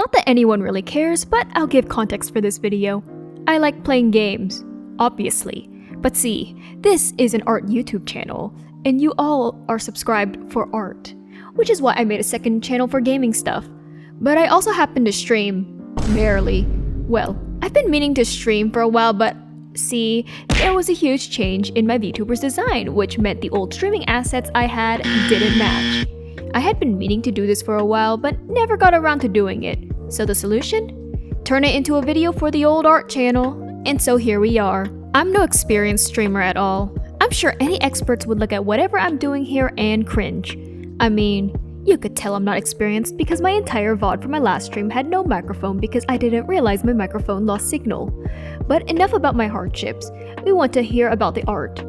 Not that anyone really cares, but I'll give context for this video. I like playing games, obviously. But see, this is an art YouTube channel, and you all are subscribed for art, which is why I made a second channel for gaming stuff. But I also happen to stream, barely. Well, I've been meaning to stream for a while, but see, there was a huge change in my VTuber's design, which meant the old streaming assets I had didn't match. I had been meaning to do this for a while, but never got around to doing it. So the solution? Turn it into a video for the old art channel. And so here we are. I'm no experienced streamer at all. I'm sure any experts would look at whatever I'm doing here and cringe. I mean, you could tell I'm not experienced because my entire VOD for my last stream had no microphone because I didn't realize my microphone lost signal. But enough about my hardships. We want to hear about the art.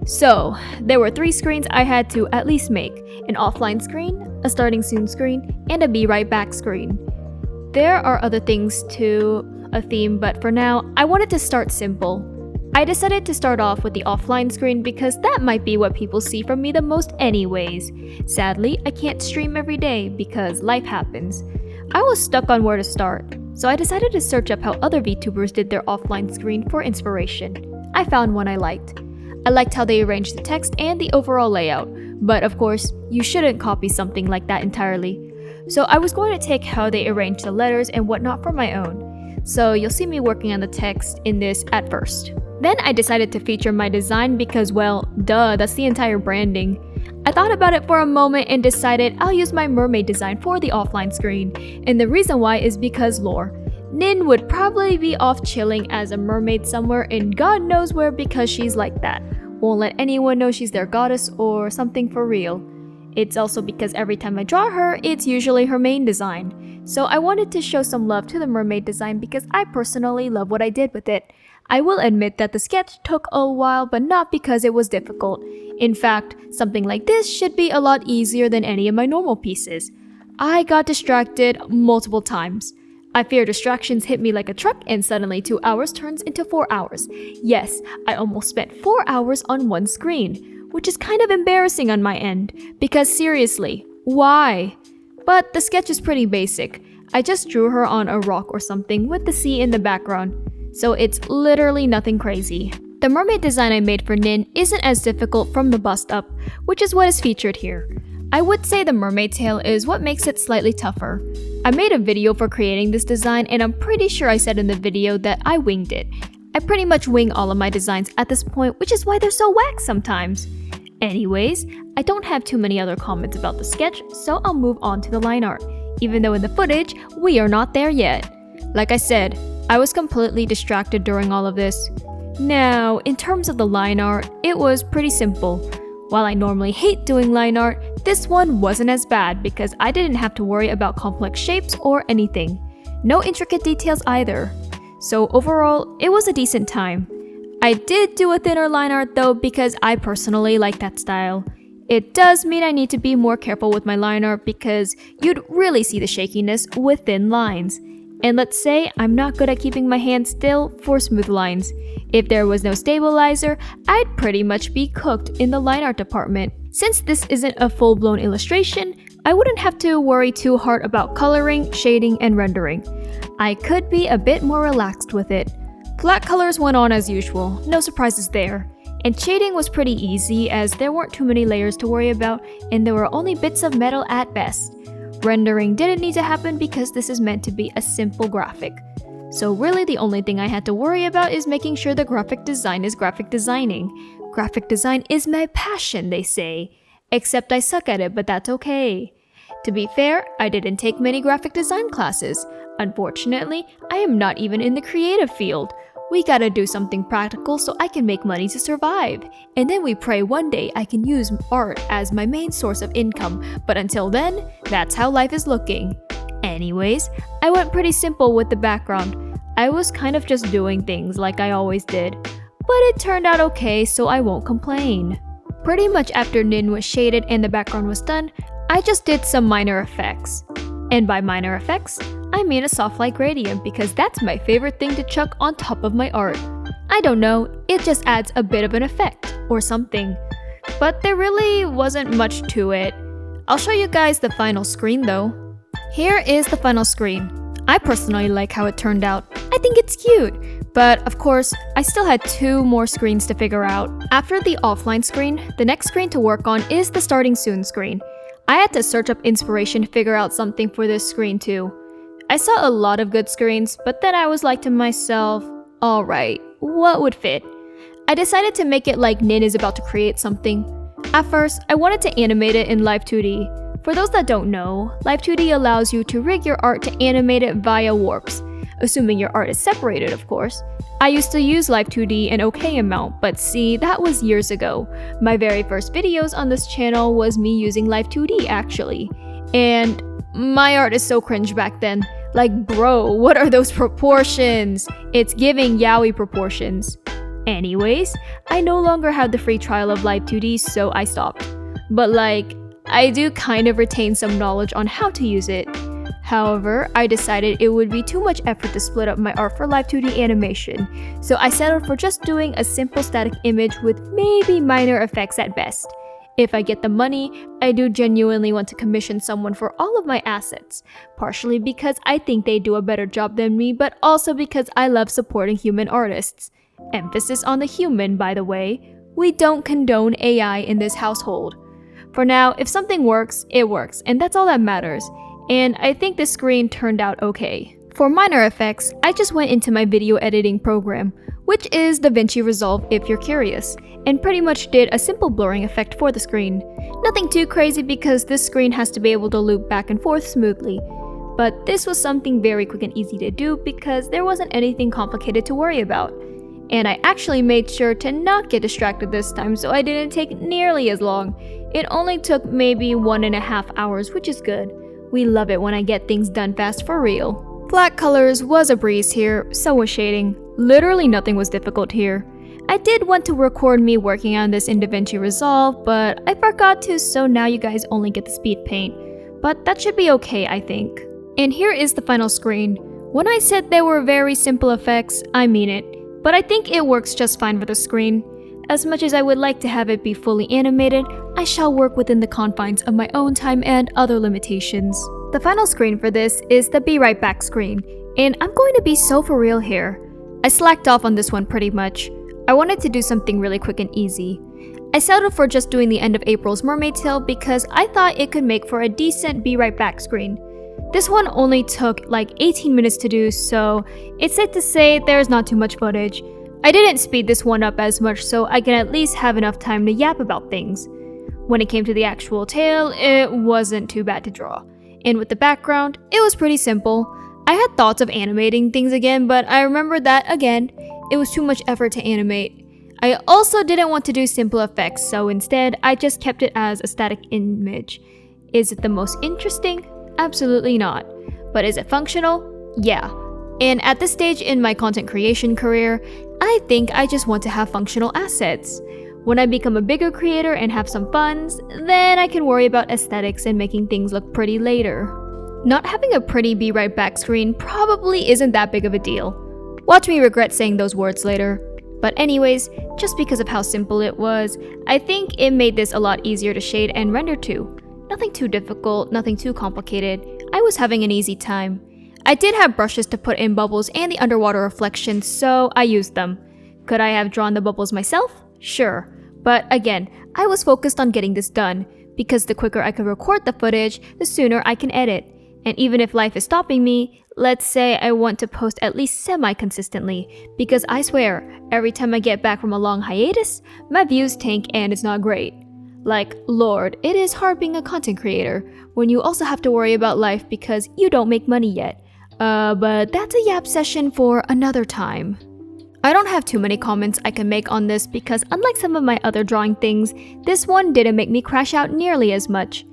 So, there were 3 screens I had to at least make. An offline screen, a starting soon screen, and a be right back screen. There are other things too, a theme, but for now, I wanted to start simple. I decided to start off with the offline screen because that might be what people see from me the most anyways. Sadly, I can't stream every day because life happens. I was stuck on where to start, so I decided to search up how other VTubers did their offline screen for inspiration. I found one I liked. I liked how they arranged the text and the overall layout, but of course, you shouldn't copy something like that entirely. So I was going to take how they arranged the letters and whatnot for my own. So you'll see me working on the text in this at first. Then I decided to feature my design because, well, duh, that's the entire branding. I thought about it for a moment and decided I'll use my mermaid design for the offline screen. And the reason why is because lore. Nin would probably be off chilling as a mermaid somewhere in God knows where because she's like that. Won't let anyone know she's their goddess or something for real. It's also because every time I draw her, it's usually her main design. So I wanted to show some love to the mermaid design because I personally love what I did with it. I will admit that the sketch took a while, but not because it was difficult. In fact, something like this should be a lot easier than any of my normal pieces. I got distracted multiple times. I fear distractions hit me like a truck and suddenly 2 hours turns into 4 hours. Yes, I almost spent 4 hours on one screen, which is kind of embarrassing on my end, because seriously, why? But the sketch is pretty basic. I just drew her on a rock or something with the sea in the background, so it's literally nothing crazy. The mermaid design I made for Nin isn't as difficult from the bust up, which is what is featured here. I would say the mermaid tail is what makes it slightly tougher. I made a video for creating this design and I'm pretty sure I said in the video that I winged it. I pretty much wing all of my designs at this point, which is why they're so whack sometimes. Anyways, I don't have too many other comments about the sketch, so I'll move on to the line art, even though in the footage, we are not there yet. Like I said, I was completely distracted during all of this. Now, in terms of the line art, it was pretty simple. While I normally hate doing line art, this one wasn't as bad because I didn't have to worry about complex shapes or anything. No intricate details either. So overall, it was a decent time. I did do a thinner line art though because I personally like that style. It does mean I need to be more careful with my line art because you'd really see the shakiness with thin lines. And let's say I'm not good at keeping my hand still for smooth lines. If there was no stabilizer, I'd pretty much be cooked in the line art department. Since this isn't a full-blown illustration, I wouldn't have to worry too hard about coloring, shading, and rendering. I could be a bit more relaxed with it. Flat colors went on as usual, no surprises there. And shading was pretty easy as there weren't too many layers to worry about and there were only bits of metal at best. Rendering didn't need to happen because this is meant to be a simple graphic. So really the only thing I had to worry about is making sure the graphic design is graphic designing. Graphic design is my passion, they say. Except I suck at it, but that's okay. To be fair, I didn't take many graphic design classes. Unfortunately, I am not even in the creative field. We gotta do something practical so I can make money to survive. And then we pray one day I can use art as my main source of income, but until then, that's how life is looking. Anyways, I went pretty simple with the background. I was kind of just doing things like I always did. But it turned out okay, so I won't complain. Pretty much after Nin was shaded and the background was done, I just did some minor effects. And by minor effects, I mean a soft light gradient because that's my favorite thing to chuck on top of my art. I don't know, it just adds a bit of an effect or something. But there really wasn't much to it. I'll show you guys the final screen though. Here is the final screen. I personally like how it turned out. I think it's cute. But of course, I still had 2 more screens to figure out. After the offline screen, the next screen to work on is the starting soon screen. I had to search up inspiration to figure out something for this screen too. I saw a lot of good screens, but then I was like to myself, alright, what would fit? I decided to make it like Nin is about to create something. At first, I wanted to animate it in Live 2D. For those that don't know, Live 2D allows you to rig your art to animate it via warps, assuming your art is separated, of course. I used to use Live 2D an okay amount, but see, that was years ago. My very first videos on this channel was me using Live 2D actually. And my art is so cringe back then. Like, bro, what are those proportions? It's giving yaoi proportions. Anyways, I no longer have the free trial of Live 2D, so I stopped. But like, I do kind of retain some knowledge on how to use it. However, I decided it would be too much effort to split up my art for Live 2D animation, so I settled for just doing a simple static image with maybe minor effects at best. If I get the money, I do genuinely want to commission someone for all of my assets, partially because I think they do a better job than me, but also because I love supporting human artists. Emphasis on the human, by the way. We don't condone AI in this household. For now, if something works, it works, and that's all that matters. And I think this screen turned out okay. For minor effects, I just went into my video editing program, which is DaVinci Resolve if you're curious, and pretty much did a simple blurring effect for the screen. Nothing too crazy because this screen has to be able to loop back and forth smoothly. But this was something very quick and easy to do because there wasn't anything complicated to worry about. And I actually made sure to not get distracted this time, so I didn't take nearly as long. It only took maybe 1.5 hours, which is good. We love it when I get things done fast for real. Flat colors was a breeze here, so was shading. Literally nothing was difficult here. I did want to record me working on this in DaVinci Resolve, but I forgot to, so now you guys only get the speed paint. But that should be okay, I think. And here is the final screen. When I said they were very simple effects, I mean it. But I think it works just fine for the screen. As much as I would like to have it be fully animated, I shall work within the confines of my own time and other limitations. The final screen for this is the Be Right Back screen, and I'm going to be so for real here. I slacked off on this one pretty much. I wanted to do something really quick and easy. I settled for just doing the end of April's Mermaid Tale because I thought it could make for a decent Be Right Back screen. This one only took like 18 minutes to do, so it's safe to say there's not too much footage. I didn't speed this one up as much so I can at least have enough time to yap about things. When it came to the actual tale, it wasn't too bad to draw. And with the background, it was pretty simple. I had thoughts of animating things again, but I remembered that, again, it was too much effort to animate. I also didn't want to do simple effects, so instead, I just kept it as a static image. Is it the most interesting? Absolutely not. But is it functional? Yeah. And at this stage in my content creation career, I think I just want to have functional assets. When I become a bigger creator and have some funds, then I can worry about aesthetics and making things look pretty later. Not having a pretty Be Right Back screen probably isn't that big of a deal. Watch me regret saying those words later. But anyways, just because of how simple it was, I think it made this a lot easier to shade and render to. Nothing too difficult, nothing too complicated. I was having an easy time. I did have brushes to put in bubbles and the underwater reflections, so I used them. Could I have drawn the bubbles myself? Sure. But again, I was focused on getting this done, because the quicker I could record the footage, the sooner I can edit. And even if life is stopping me, let's say I want to post at least semi-consistently, because I swear, every time I get back from a long hiatus, my views tank and it's not great. Like, Lord, it is hard being a content creator when you also have to worry about life because you don't make money yet. But that's a yap session for another time. I don't have too many comments I can make on this because unlike some of my other drawing things, this one didn't make me crash out nearly as much.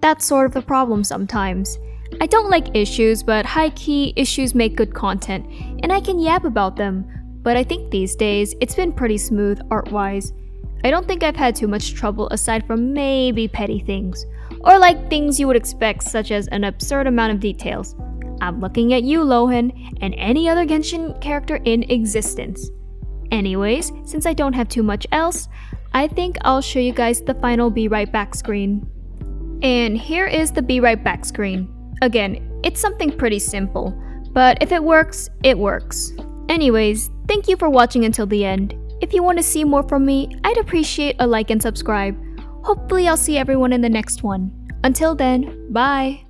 That's sort of the problem sometimes. I don't like issues, but high-key issues make good content, and I can yap about them. But I think these days, it's been pretty smooth art-wise. I don't think I've had too much trouble aside from maybe petty things. Or like things you would expect, such as an absurd amount of details. I'm looking at you, Lohan, and any other Genshin character in existence. Anyways, since I don't have too much else, I think I'll show you guys the final Be Right Back screen. And here is the Be Right Back screen. Again, it's something pretty simple, But if it works, it works. Anyways, thank you for watching until the end. If you want to see more from me, I'd appreciate a like and subscribe. Hopefully I'll see everyone in the next one. Until then, bye!